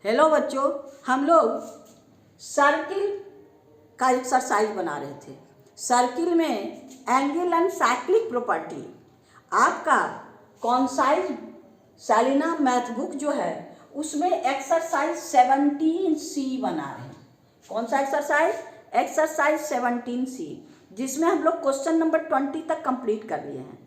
Hello बच्चों, हम लोग सर्किल का एक्सरसाइज बना रहे थे। सर्किल में एंगल एंड साइक्लिक प्रॉपर्टी आपका कॉन्साइज सालिना मैथ बुक जो है उसमें एक्सरसाइज 17C बना रहे हैं। कौन सा एक्सरसाइज? एक्सरसाइज 17C, जिसमें हम लोग क्वेश्चन नंबर 20 तक कंप्लीट कर लिए हैं।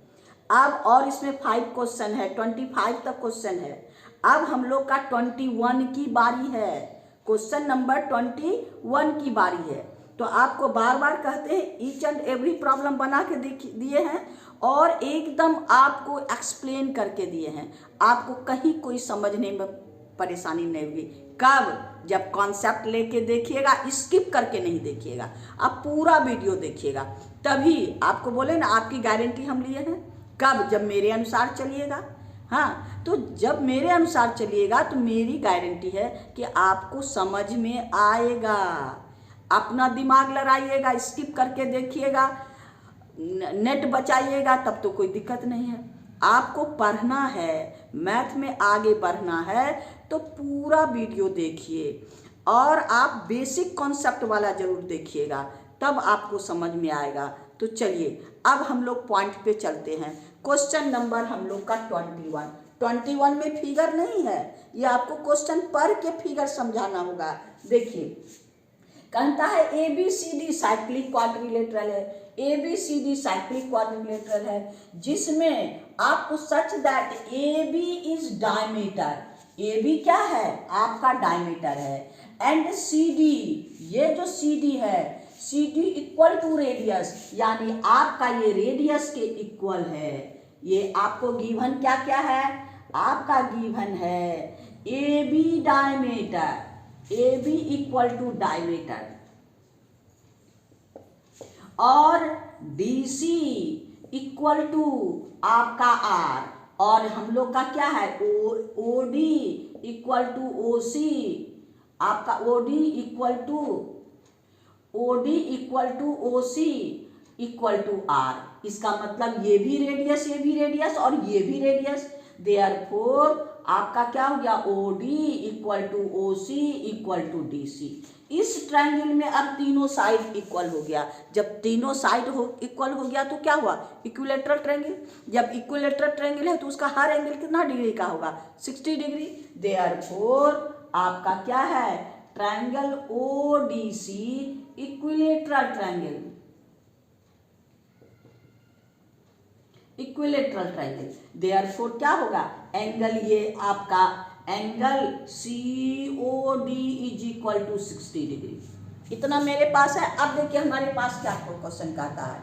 अब और इसमें 5 क्वेश्चन है, 25 तक क्वेश्चन है। अब हम लोग का 21 की बारी है, क्वेश्चन नंबर 21 की बारी है। तो आपको बार बार कहते हैं ईच एंड एवरी प्रॉब्लम बना के दिए हैं और एकदम आपको एक्सप्लेन करके दिए हैं। आपको कहीं कोई समझने में परेशानी नहीं होगी। कब? जब कॉन्सेप्ट लेके देखिएगा, स्किप करके नहीं देखिएगा, आप पूरा वीडियो देखिएगा, तभी आपको बोले ना आपकी गारंटी हम लिए हैं। कब? जब मेरे अनुसार चलिएगा। हाँ, तो जब मेरे अनुसार चलिएगा तो मेरी गारंटी है कि आपको समझ में आएगा। अपना दिमाग लड़ाइएगा, स्किप करके देखिएगा, नेट बचाइएगा, तब तो कोई दिक्कत नहीं है। आपको पढ़ना है, मैथ में आगे बढ़ना है तो पूरा वीडियो देखिए और आप बेसिक कॉन्सेप्ट वाला जरूर देखिएगा, तब आपको समझ में आएगा। तो चलिए अब हम लोग पॉइंट पे चलते हैं। क्वेश्चन नंबर हम लोग का 21 में फिगर नहीं है, ये आपको क्वेश्चन पढ़ के फिगर समझाना होगा। देखिए, कहता है ABCD साइक्लिक क्वाड्रिलेटरल है। ABCD साइक्लिक क्वाड्रिलेटरल है जिसमें आपको such that AB is diameter. AB क्या है? आपका डायमीटर है। एंड CD, ये जो CD है, CD इक्वल टू रेडियस, यानी आपका ये रेडियस के इक्वल है। ये आपको गिवन क्या क्या है? आपका गिवन है AB diameter, AB equal to diameter, और DC इक्वल टू आपका R, और हम लोग का क्या है OD इक्वल टू OC, आपका OD equal to OC equal to R। इसका मतलब ये भी रेडियस और ये भी रेडियस, देयरफॉर आपका क्या हो गया OD equal to OC equal to DC। इस ट्रायंगल में अब तीनों साइड इक्वल हो गया। जब तीनों साइड इक्वल हो गया तो क्या हुआ? Equilateral triangle. जब इक्विलेटरल ट्रायंगल है तो उसका हर एंगल कितना डिग्री का होगा? 60 डिग्री। देयरफॉर आपका क्या है? Triangle ODC equilateral triangle, equilateral triangle. Therefore क्या होगा? एंगल ये आपका angle COD is equal to 60 degree. इतना मेरे पास है। अब देखिए हमारे पास क्या क्वेश्चन कहता है,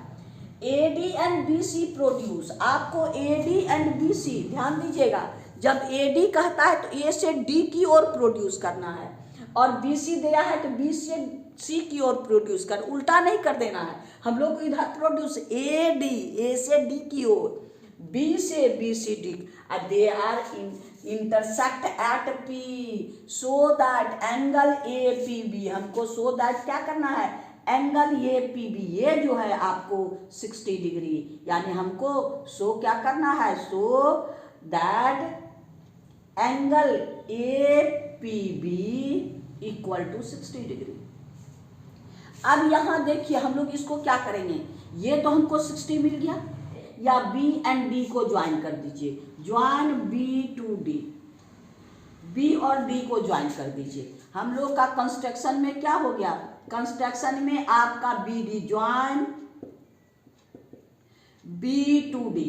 AD एंड BC प्रोड्यूस। आपको AD एंड BC, ध्यान दीजिएगा, जब AD कहता है तो A से D की ओर प्रोड्यूस करना है, और BC दिया है तो B से C की ओर प्रोड्यूस कर, उल्टा नहीं कर देना है। हम लोग को इधर प्रोड्यूस A से D की ओर, B से BCD, they are intersect at P, so that angle APB, हमको सो दैट क्या करना है? एंगल APB ये जो है आपको 60 डिग्री, यानी हमको सो क्या करना है? So that angle APB equal to 60 degree. अब यहां देखिए हम लोग इसको क्या करेंगे, ये तो हमको 60 मिल गया, या B एंड D को ज्वाइन कर दीजिए, join B to D, B और D को ज्वाइन कर दीजिए। हम लोग का कंस्ट्रक्शन में क्या हो गया? कंस्ट्रक्शन में आपका BD join B to D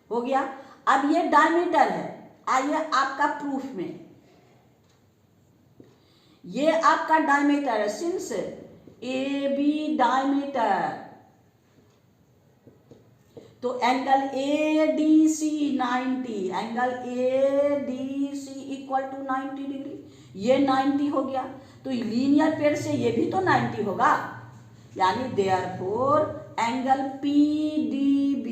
हो गया। अब ये डायमीटर है, आइए आपका प्रूफ में, ये आपका डायमीटर है, सिंस AB डायमीटर, तो angle ADC 90, angle ADC equal to 90 degree, ये 90 हो गया। तो लीनियर पेयर से ये भी तो 90 होगा, यानी therefore angle PDB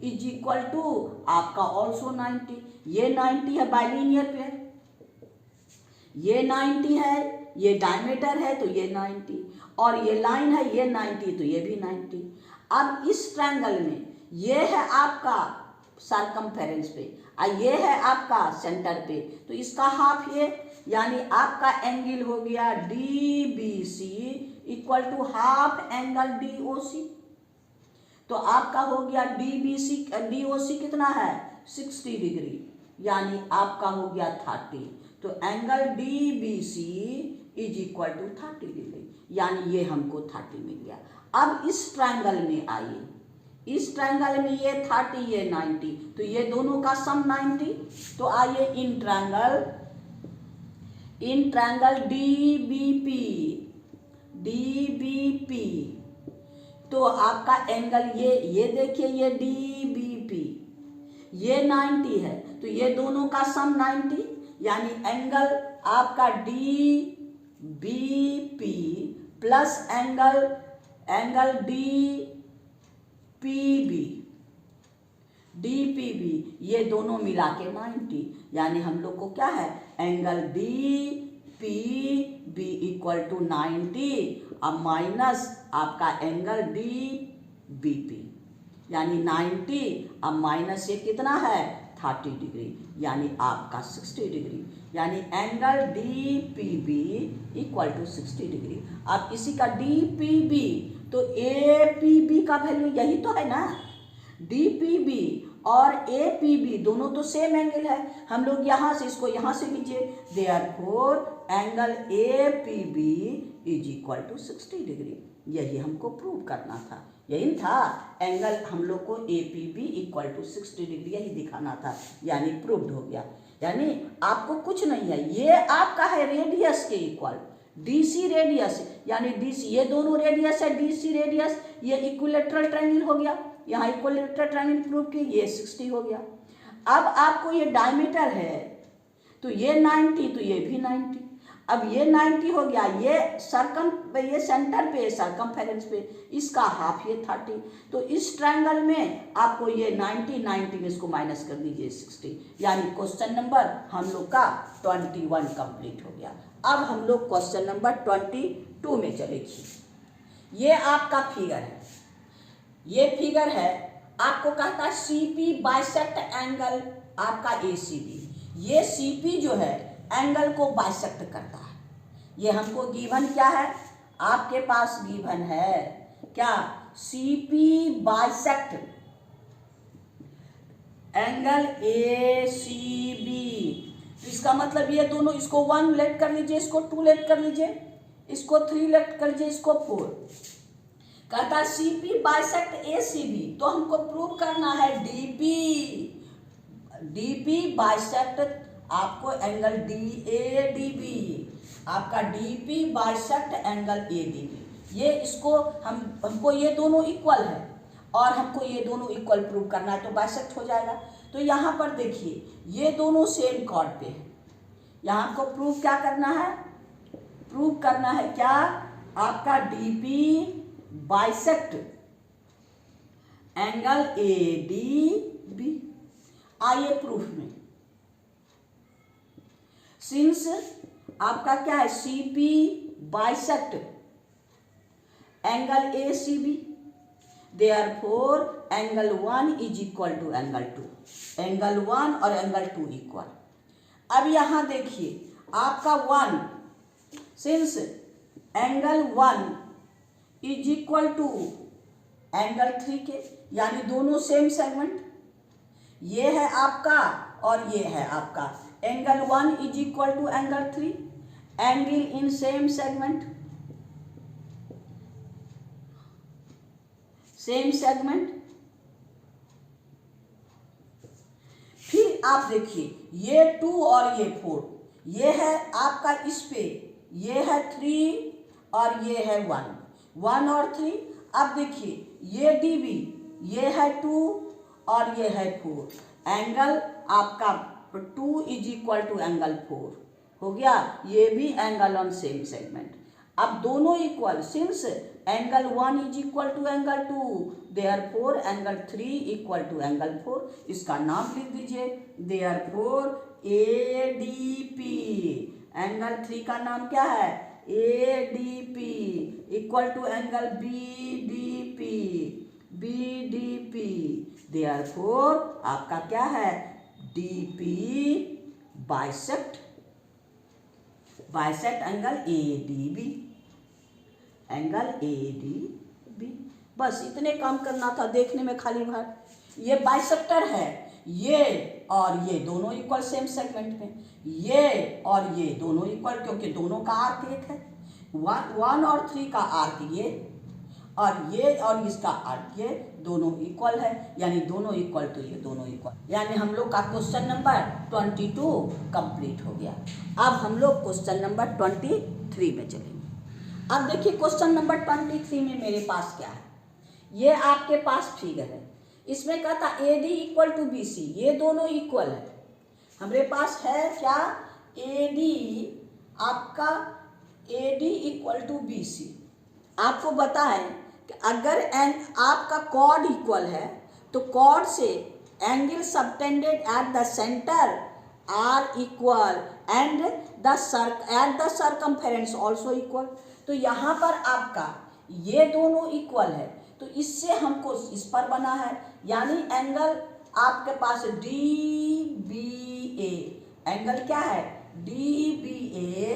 is equal to आपका ऑल्सो 90। ये 90 है बाइलीनियर पेयर, ये 90 है, ये डायमीटर है तो ये 90, और ये लाइन है ये 90 तो ये भी 90। अब इस ट्रायंगल में ये है आपका सरकमफेरेंस पे, और ये है आपका सेंटर पे, तो इसका हाफ ये, यानी आपका एंगल हो गया D B C equal to half angle D O C. तो आपका हो गया D B C, D O C कितना है 60 डिग्री, यानी आपका हो गया 30। तो angle D B C is equal to 30 degree, यानी ये हमको 30 मिल गया। अब इस ट्रायंगल में आइए, इस ट्रायंगल में ये 30 ये 90, तो ये दोनों का सम 90। तो आइए इन ट्रायंगल डी बी पी, तो आपका एंगल ये देखिए, ये डी बी पी ये 90 है, तो ये दोनों का सम 90, यानी एंगल आपका D B P plus angle D P B ये दोनों मिला के 90, यानी हम लोग को क्या है angle D P B equal to 90 और माइनस आपका एंगल डी बी पी, यानी 90 और माइनस ये कितना है 30 डिग्री, यानी आपका 60 डिग्री, यानी angle D P B equal to 60 degree. अब इसी का डी पी बी, तो ए पी बी का वैल्यू यही तो है ना, डी पी बी और ए पी बी दोनों तो सेम एंगल है, हम लोग यहाँ से इसको यहाँ से लीजिए, therefore angle A P B is equal to 60 degree. यही हमको प्रूव करना था, यही था एंगल हम लोग को A P B equal to 60 degree यही दिखाना था, यानी प्रूव्ड हो गया। यानी आपको कुछ नहीं है, ये आपका है रेडियस के इक्वल डीसी रेडियस, यानी डीसी ये दोनों रेडियस है, डीसी रेडियस, ये इक्विलेटरल ट्रायंगल हो गया, यहाँ इक्विलेटरल ट्रायंगल प्रूव किए, ये 60 हो गया। अब आपको ये डायमीटर है, तो ये 90, तो ये भी 90। अब ये 90 हो गया, ये सेंटर पे सरकमफेरेंस पे, इसका हाफ ये 30। तो इस ट्रायंगल में आपको ये 90 में इसको माइनस कर दीजिए 60, यानी क्वेश्चन नंबर हम लोग का 21 कंप्लीट हो गया। अब हम लोग क्वेश्चन नंबर 22 में चलेगी। ये आपका फिगर है, ये फिगर है आपको कहता है सीपी बाइसेक्ट एंगल आपका एसीबी। ये सीपी जो है एंगल को बाइसेक्ट करता है। ये हमको गिवन क्या है, आपके पास गिवन है क्या, सीपी बाइसेक्ट एंगल एसीबी। तो इसका मतलब ये दोनों, इसको 1 लेट कर लीजिए, इसको 2 लेट कर लीजिए, इसको 3 लेट कर लीजिए, इसको 4। कहता है सीपी बाइसेक्ट एसीबी, तो हमको प्रूव करना है डीपी बाइसेक्ट आपको एंगल डीएडीबी, आपका डीपी बाइसेक्ट एंगल एडीबी। ये इसको हमको ये दोनों इक्वल है और हमको ये दोनों इक्वल प्रूव करना है, तो बाइसेक्ट हो जाएगा। तो यहाँ पर देखिए ये दोनों सेम कॉर्ड पे है, यहाँ हमको प्रूव क्या करना है, प्रूव करना है क्या, आपका डीपी बाइसेक्ट एंगल एडीबी। आइए प्रूफ में, सिंस आपका क्या है CP bisect angle ACB, therefore angle 1 is equal to angle 2, angle 1 और एंगल 2 इक्वल। अब यहां देखिए आपका 1, since angle 1 is equal to angle 3 के, यानी दोनों सेम सेगमेंट, ये है आपका और ये है आपका, angle 1 is equal to angle 3, angle in same segment, same segment. फिर आप देखिए ये 2 और ये 4, ये है आपका इस पे, ये है 3 और ये है 1 और 3। अब देखिए ये डीबी, ये है 2 और ये है 4, एंगल आपका 2 इज इक्वल टू एंगल 4 हो गया, ये भी एंगल ऑन सेम सेगमेंट। अब दोनों equal, since angle 1 is equal to angle 2, therefore angle 3 equal to angle 4, इसका नाम लिख दीजिए, देयरफॉर एडीपी, एंगल 3 का नाम क्या है ADP equal to angle BDP, therefore आपका क्या है DP bisect angle ADB, angle ADB। बस इतने काम करना था, देखने में खाली भर। ये बाइसेक्टर है, ये और ये दोनों इक्वल सेम सेगमेंट में, ये और ये दोनों इक्वल, क्योंकि दोनों का आर्क एक है। 1 और 3 का आर्क ये और इसका आर्क ये, दोनों इक्वल है, यानी दोनों इक्वल तो ये दोनों इक्वल। यानी हम लोग का क्वेश्चन नंबर 22 कंप्लीट हो गया। अब हम लोग क्वेश्चन नंबर 23 में चलेंगे। अब देखिए क्वेश्चन नंबर 23 में मेरे पास क्या है, ये आपके पास फिगर है, इसमें कहता AD इक्वल टू BC, ये दोनों इक्वल है। हमारे पास है क्या, AD, आपका AD इक्वल टू BC। आपको पता है कि अगर आपका कॉर्ड इक्वल है तो कॉर्ड से angle subtended at the centre are equal and the circumference also equal. तो यहाँ पर आपका ये दोनों इक्वल है, तो इससे हमको इस पर बना है, यानी एंगल आपके पास DBA, एंगल क्या है, DBA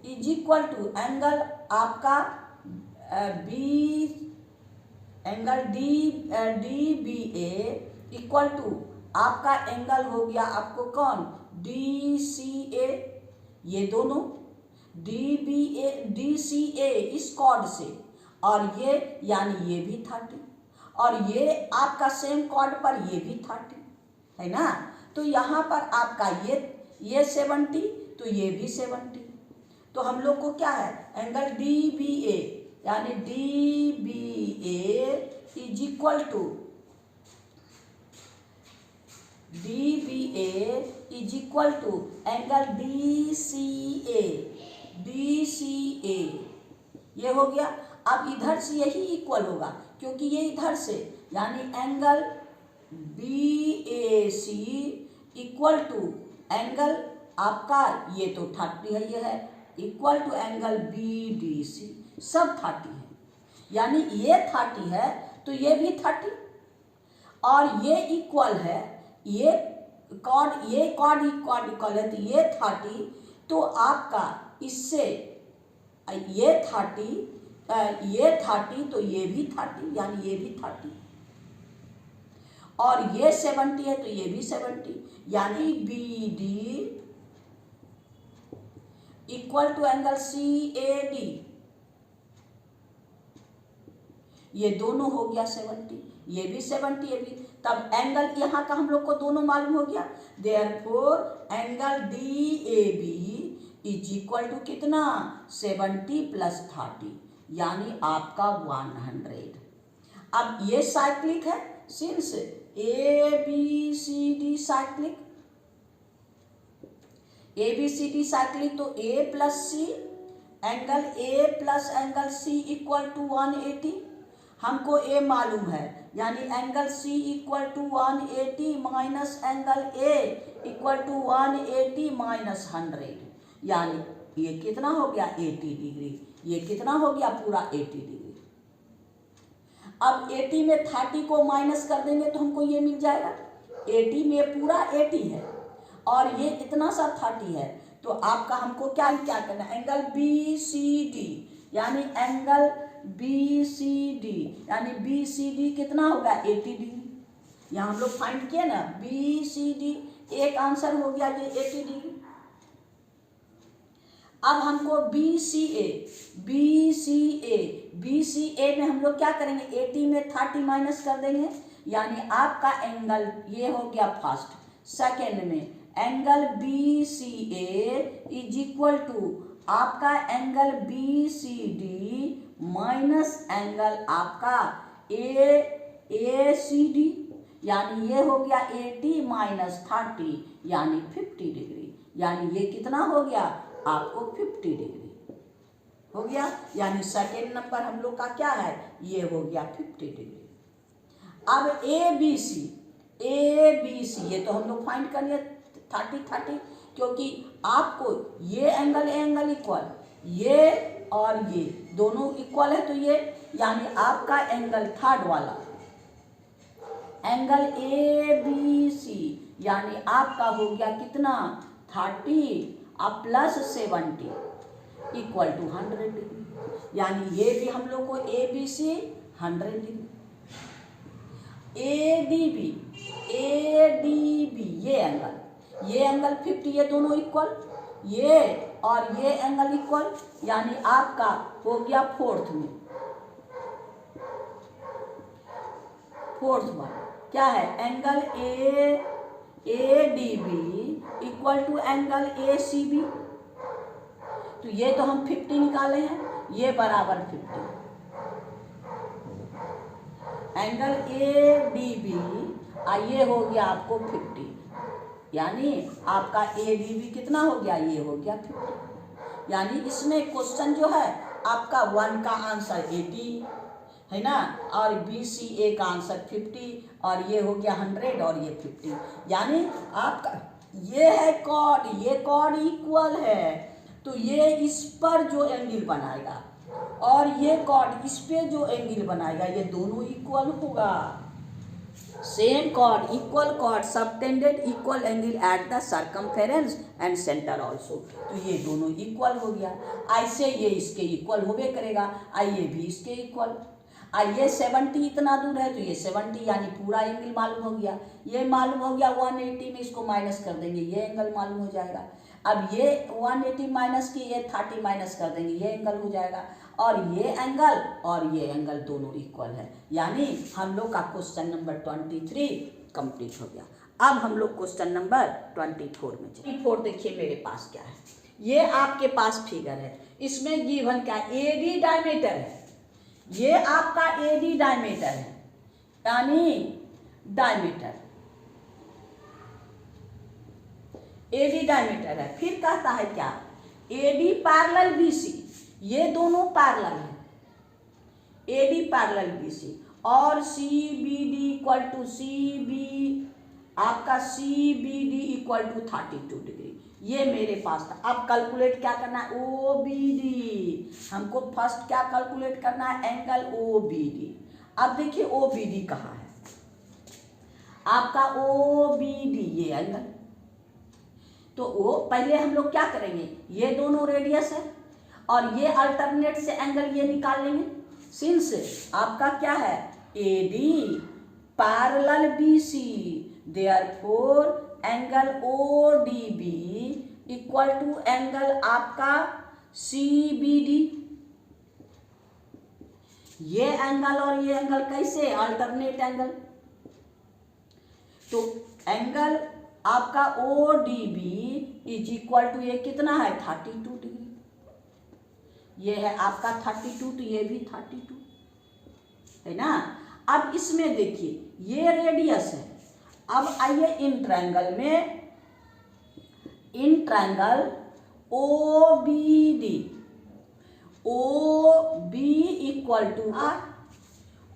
is equal to angle आपका DBA इक्वल टू आपका एंगल हो गया आपको कौन, DCA। ये दोनों DCA इस कॉर्ड से, और ये यानी ये भी 30, और ये आपका सेम कॉर्ड पर ये भी 30 है ना। तो यहाँ पर आपका ये 70, तो ये भी 70। तो हम लोग को क्या है, एंगल DBA यानी DBA is equal to angle DCA, ये हो गया। अब इधर से यही इक्वल होगा, क्योंकि ये इधर से, यानी angle BAC equal to angle आपका ये तो 30 है, ये है इक्वल टू एंगल BDC, सब 30 है, यानी ये 30 है तो ये भी 30, और ये इक्वल है, ये कॉर्ड इक्वल है, तो ये 30, तो आपका इससे ये 30 तो ये भी 30, यानी ये भी 30, और ये 70 है तो ये भी 70, यानी BD equal to angle CAD, ये दोनों हो गया 70, ये भी 70, ये भी। तब एंगल यहाँ का हम लोग को दोनों मालूम हो गया, therefore angle DAB is equal to कितना, 70 प्लस 30, यानी आपका 100। अब ये साइक्लिक है, सिंस ABCD साइक्लिक, तो A plus C angle A plus angle C equal to 180, हमको A मालूम है, यानी angle C equal to 180 minus angle A equal to 180 minus 100, यानी ये कितना हो गया 80 डिग्री, ये कितना हो गया पूरा 80 डिग्री। अब 80 में 30 को माइनस कर देंगे तो हमको ये मिल जाएगा, 80 में पूरा 80 है और ये इतना सा 30 है, तो आपका हमको क्या करना है, एंगल BCD, यानी एंगल BCD यानी BCD कितना होगा 80 डिग्री। यहाँ हम लोग फाइंड किए ना, BCD एक आंसर हो गया ये 80 डिग्री। अब हमको BCA में हम लोग क्या करेंगे, 80 में 30 माइनस कर देंगे, यानी आपका एंगल ये हो गया फर्स्ट। सेकेंड में angle BCA is equal to आपका एंगल BCD माइनस एंगल आपका ACD, यानी ये हो गया 80 माइनस 30 यानी 50 डिग्री, यानी ये कितना हो गया आपको 50 डिग्री हो गया, यानी सेकेंड नंबर हम लोग का क्या है, ये हो गया 50 डिग्री। अब ABC ये तो हम लोग फाइंड कर लिए 30, क्योंकि आपको ये एंगल इक्वल, ये और ये दोनों इक्वल है, तो ये यानी आपका एंगल थर्ड वाला एंगल ए बी सी, यानी आपका हो गया कितना 30 अब प्लस 70 इक्वल टू 100 डिग्री। यानी ये भी हम लोग को A B C 100 degree, A D B ये एंगल 50, ये दोनों इक्वल, ये और ये एंगल इक्वल, यानी आपका हो गया फोर्थ वन क्या है, angle A D B equal to angle A C B. तो ये तो हम 50 निकाले हैं, ये बराबर 50, एंगल ए डी बी ये हो गया आपको 50, यानी आपका ए डी बी कितना हो गया, ये हो गया 50। यानी इसमें क्वेश्चन जो है आपका 1 का आंसर 80 है ना, और बी सी ए का आंसर 50, और ये हो गया 100 और ये 50। यानी आपका ये है कॉर्ड, ये कॉर्ड इक्वल है, तो ये इस पर जो एंगल बनाएगा और ये कॉर्ड इस पे जो एंगल बनाएगा, ये दोनों इक्वल होगा। Same chord, equal chord, subtended equal angle at the circumference and centre also, तो ये दोनों इक्वल हो गया। ऐसे ये इसके इक्वल होबे करेगा, ये भी इसके इक्वल, ये 70 इतना दूर है तो ये 70, यानी पूरा एंगल मालूम हो गया। ये मालूम हो गया 180 में इसको माइनस कर देंगे, ये एंगल मालूम हो जाएगा। अब ये 180 माइनस की ये 30 माइनस कर देंगे, ये एंगल हो जाएगा, और ये एंगल दोनों इक्वल है। यानी हम लोग का क्वेश्चन नंबर 23 कंप्लीट हो गया। अब हम लोग क्वेश्चन नंबर 24 में चलिए। 24 देखिए मेरे पास क्या है, ये आपके पास फिगर है, इसमें गिवन क्या, एडी डायमीटर है, ये आपका एडी डायमीटर है, यानी डायमीटर एडी डायमीटर है। फिर कहता है क्या, एडी पैरेलल बीसी, ये दोनों पैरेलल है, एडी पैरेलल बीसी, और C B D equal to आपका C B D equal to 32 degree. ये मेरे पास था। अब कैलकुलेट क्या करना है, ओ बी डी, हमको फर्स्ट क्या कैलकुलेट करना है, एंगल ओ बी डी। अब देखिए ओ बी डी कहाँ है, आपका ओ बी डी ये एंगल, तो वो पहले हम लोग क्या करेंगे, ये दोनों रेडियस है और ये अल्टरनेट से एंगल ये निकाल लेंगे, सिंस आपका क्या है, A D parallel B C, therefore angle O D B equal to angle आपका सी बी डी। ये एंगल और ये एंगल कैसे, अल्टरनेट एंगल, तो एंगल आपका O D B is equal to ये कितना है 32 डिग्री, ये है आपका 32, तो ये भी 32 है ना। अब इसमें देखिए ये रेडियस है, अब आइए इन ट्रायंगल में, in triangle O B D, O B equal to R,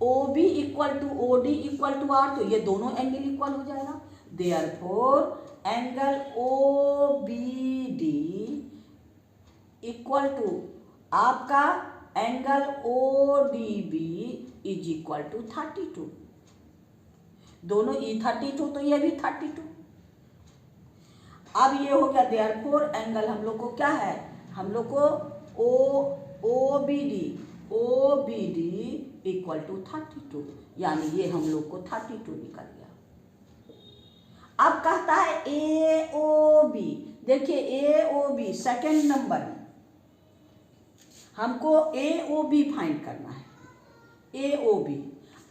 O B equal to O D equal to R, तो ये दोनों एंगल इक्वल हो जाएगा। Therefore angle O B D equal to आपका angle O D B is equal to 32, दोनों ई 32 तो ये भी 32। अब ये हो गया, देयरफॉर एंगल हम लोग को क्या है, हम लोग को O B D equal to 32, यानी ये हम लोग को 32 निकल गया। अब कहता है ए ओ बी, देखिए ए ओ बी सेकेंड नंबर में हमको ए ओ बी फाइंड करना है, ए ओ बी।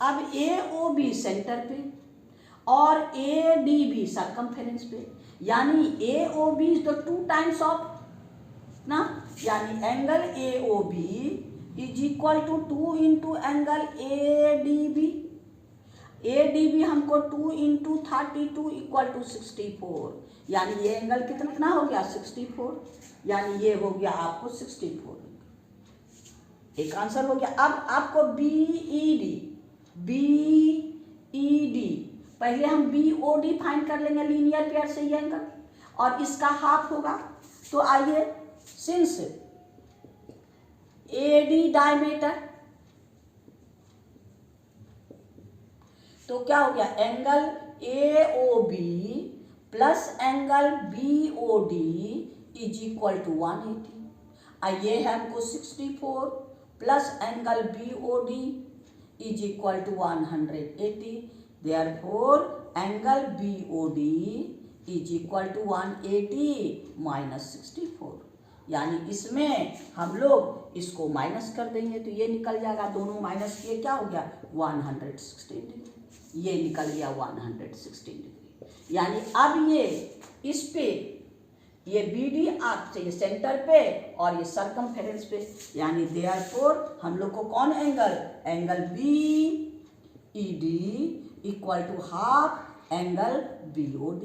अब ए ओ बी सेंटर पे और ए डी बी सर्कमफेरेंस पे, यानी A O B is the 2 times of ना, यानी angle A O B is equal to 2 into angle A D B. A D B हमको 2 इंटू 32 इक्वल टू 64, यानी ये angle कितना हो गया 64, यानी ये हो गया आपको 64, एक आंसर हो गया। अब आपको बी ई डी, पहले हम बी ओ डी फाइंड कर लेंगे लीनियर पेयर से ये एंगल, और इसका हाफ होगा, तो आइए सिंस ए डी डायमीटर, तो क्या हो गया, angle AOB plus angle BOD is equal to 180। ये है हमको 64 plus angle BOD is equal to 180। Therefore angle BOD is equal to 180 minus 64। यानी इसमें हम लोग इसको माइनस कर देंगे तो ये निकल जाएगा, दोनों माइनस किए क्या हो गया 116 डिग्री, ये निकल गया 116 डिग्री। यानी अब ये इस पे ये BD आर्क से सेंटर पे और ये सर्कमफेरेंस पे, यानी देयरफॉर हम लोग को कौन angle BED equal to half angle BOD,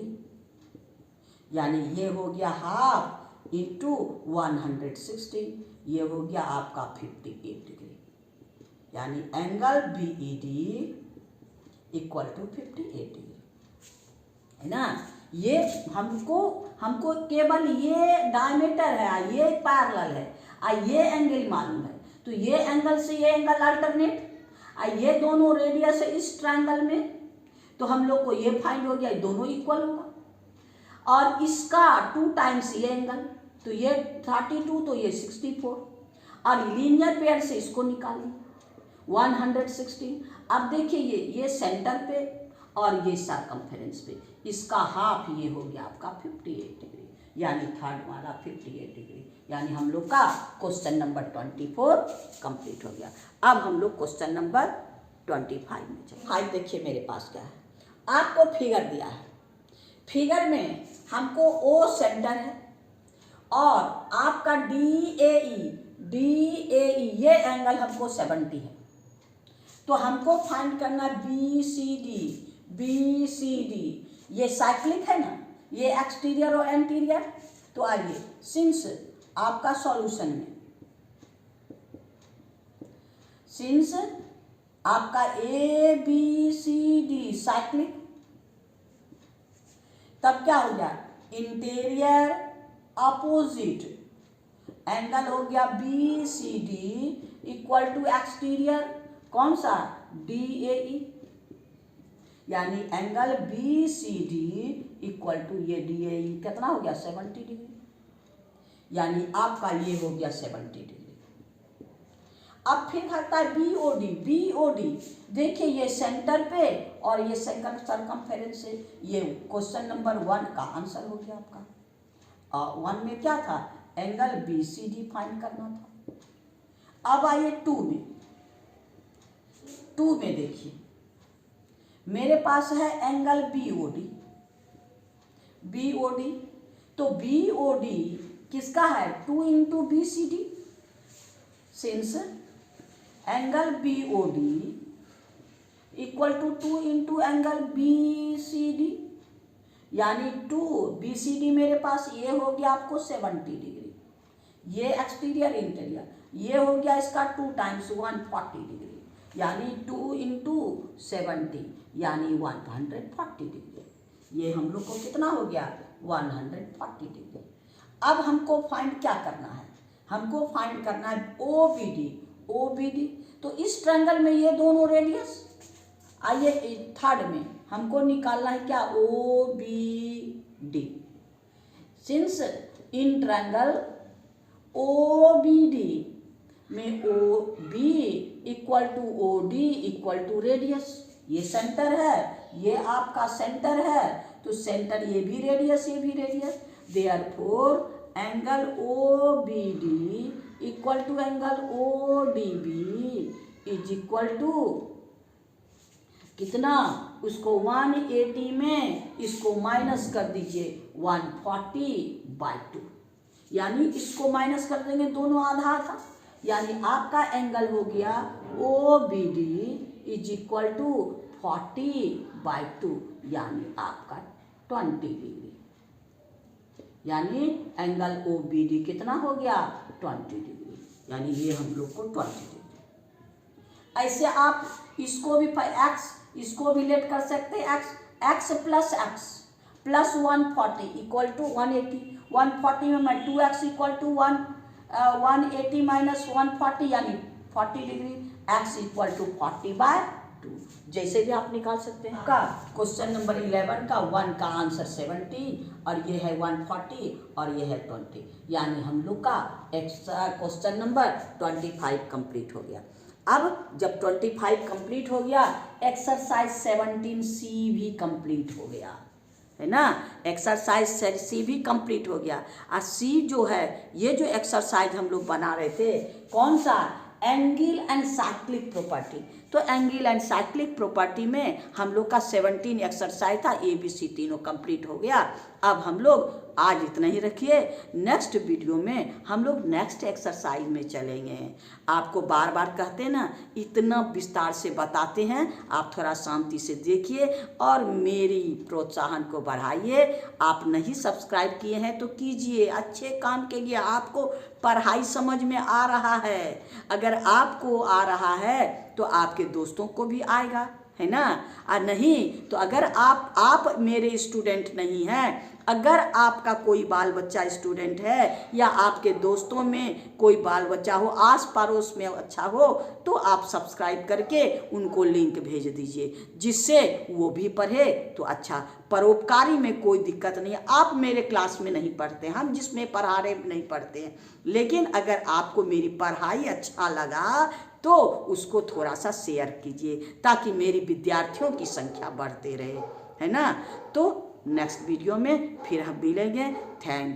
यानी ये हो गया हाफ इंटू 116, ये हो गया आपका 58 डिग्री। यानी angle BED equal to 58 degree, है ना। ये हमको केवल ये डायमीटर है, ये पैरेलल है, ये एंगल मालूम है, तो ये एंगल से ये एंगल अल्टरनेट, ये दोनों रेडियस है इस ट्रायंगल में, तो हम लोग को ये फाइंड हो गया, दोनों इक्वल होगा। और इसका 2 टाइम्स ये एंगल, तो ये 32 तो ये 64, और लीनियर पेयर से इसको निकालिए 116। अब देखिए ये सेंटर पे और ये सर्कमफेरेंस पे, इसका हाफ ये हो गया आपका 58 डिग्री, यानी थर्ड वाला 58 डिग्री। यानी हम लोग का क्वेश्चन नंबर 24 कंप्लीट हो गया। अब हम लोग क्वेश्चन नंबर 25 में चले। 5 देखिए मेरे पास क्या है, आपको फिगर दिया है, फिगर में हमको O सेंटर है और आपका DAE ये एंगल हमको 70 है, तो हमको फाइंड करना BCD, ये साइक्लिक है ना, ये एक्सटीरियर और एंटीरियर। तो आइए, सिंस आपका सॉल्यूशन में सिंस आपका ABCD साइक्लिक, तब क्या हो गया, इंटीरियर अपोजिट एंगल हो गया BCD इक्वल टू एक्सटीरियर कौन सा DAE, यानी एंगल BCD इक्वल टू ये DAE कितना हो गया 70 डिग्री, यानी आपका ये हो गया 70 डिग्री। अब फिर आता है BOD, देखिए ये सेंटर पे और ये सेकंड सर्कमफेरेंस से, ये क्वेश्चन नंबर 1 का आंसर हो गया आपका। 1 में क्या था, एंगल BCD फाइंड करना था। अब आइए 2 में देखिए मेरे पास है एंगल BOD, तो BOD किसका है 2 into BCD, since angle BOD equal to 2 into angle BCD, यानी 2 BCD मेरे पास ये हो गया आपको 70 डिग्री, ये एक्सटीरियर इंटीरियर, ये हो गया इसका 2 टाइम्स 140 डिग्री, यानी 2 इंटू 70 यानी 140 डिग्री। ये हम लोग को कितना हो गया 140 डिग्री। अब हमको फाइंड क्या करना है, हमको फाइंड करना है OBD, तो इस ट्रायंगल में ये दोनों रेडियस, आइए थर्ड में हमको निकालना है क्या OBD, since in triangle OBD में OB equal to OD equal to radius, ये सेंटर है, ये आपका सेंटर है, तो सेंटर ये भी radius, therefore angle OBD equal to angle ODB is equal to कितना, उसको 180 में इसको माइनस कर दीजिए 140/2, यानी इसको माइनस कर देंगे, दोनों आधा था, यानी आपका एंगल हो गया OBD इज इक्वल टू 40/2, यानी आपका 20 डिग्री, यानी एंगल OBD कितना हो गया 20 डिग्री, यानी ये हम लोग को 20 डिग्री। ऐसे आप इसको भी इसको भी लेट कर सकते हैं, x प्लस 140 इक्वल टू 180, 140 में मैं 2x इक्वल टू 180 माइनस 140 यानी 40 डिग्री, x इक्वल टू 40/2, 2। जैसे भी आप निकाल सकते हैं। का क्वेश्चन नंबर 11 का 1 का आंसर 17 और ये है 140 और ये है 20, यानी हम लोग का एक्स्ट्रा क्वेश्चन नंबर 25 कंप्लीट हो गया। अब जब 25 कंप्लीट हो गया, एक्सरसाइज 17C भी कंप्लीट हो गया, है ना। एक्सरसाइज सी भी कंप्लीट हो गया। और सी जो है, ये जो एक्सरसाइज हम लोग बना रहे थे, कौन सा, एंगल एंड साइक्लिक प्रॉपर्टी। तो एंगल एंड साइक्लिक प्रॉपर्टी में हम लोग का 17 एक्सरसाइज था, ABC तीनों कंप्लीट हो गया। अब हम लोग आज इतना ही रखिए, नेक्स्ट वीडियो में हम लोग नेक्स्ट एक्सरसाइज में चलेंगे। आपको बार बार कहते हैं ना, इतना विस्तार से बताते हैं, आप थोड़ा शांति से देखिए और मेरी प्रोत्साहन को बढ़ाइए। आप नहीं सब्सक्राइब किए हैं तो कीजिए, अच्छे काम के लिए। आपको पढ़ाई समझ में आ रहा है, अगर आपको आ रहा है तो आपके दोस्तों को भी आएगा, है ना। और नहीं तो अगर आप मेरे स्टूडेंट नहीं हैं, अगर आपका कोई बाल बच्चा स्टूडेंट है या आपके दोस्तों में कोई बाल बच्चा हो, आस पड़ोस में अच्छा हो, तो आप सब्सक्राइब करके उनको लिंक भेज दीजिए, जिससे वो भी पढ़े तो अच्छा। परोपकारी में कोई दिक्कत नहीं है। आप मेरे क्लास में नहीं पढ़ते, हम जिसमें पढ़ा रहे नहीं पढ़ते हैं, लेकिन अगर आपको मेरी पढ़ाई अच्छा लगा तो उसको थोड़ा सा शेयर कीजिए, ताकि मेरी विद्यार्थियों की संख्या बढ़ते रहे, है ना। तो नेक्स्ट वीडियो में फिर हम मिलेंगे। थैंक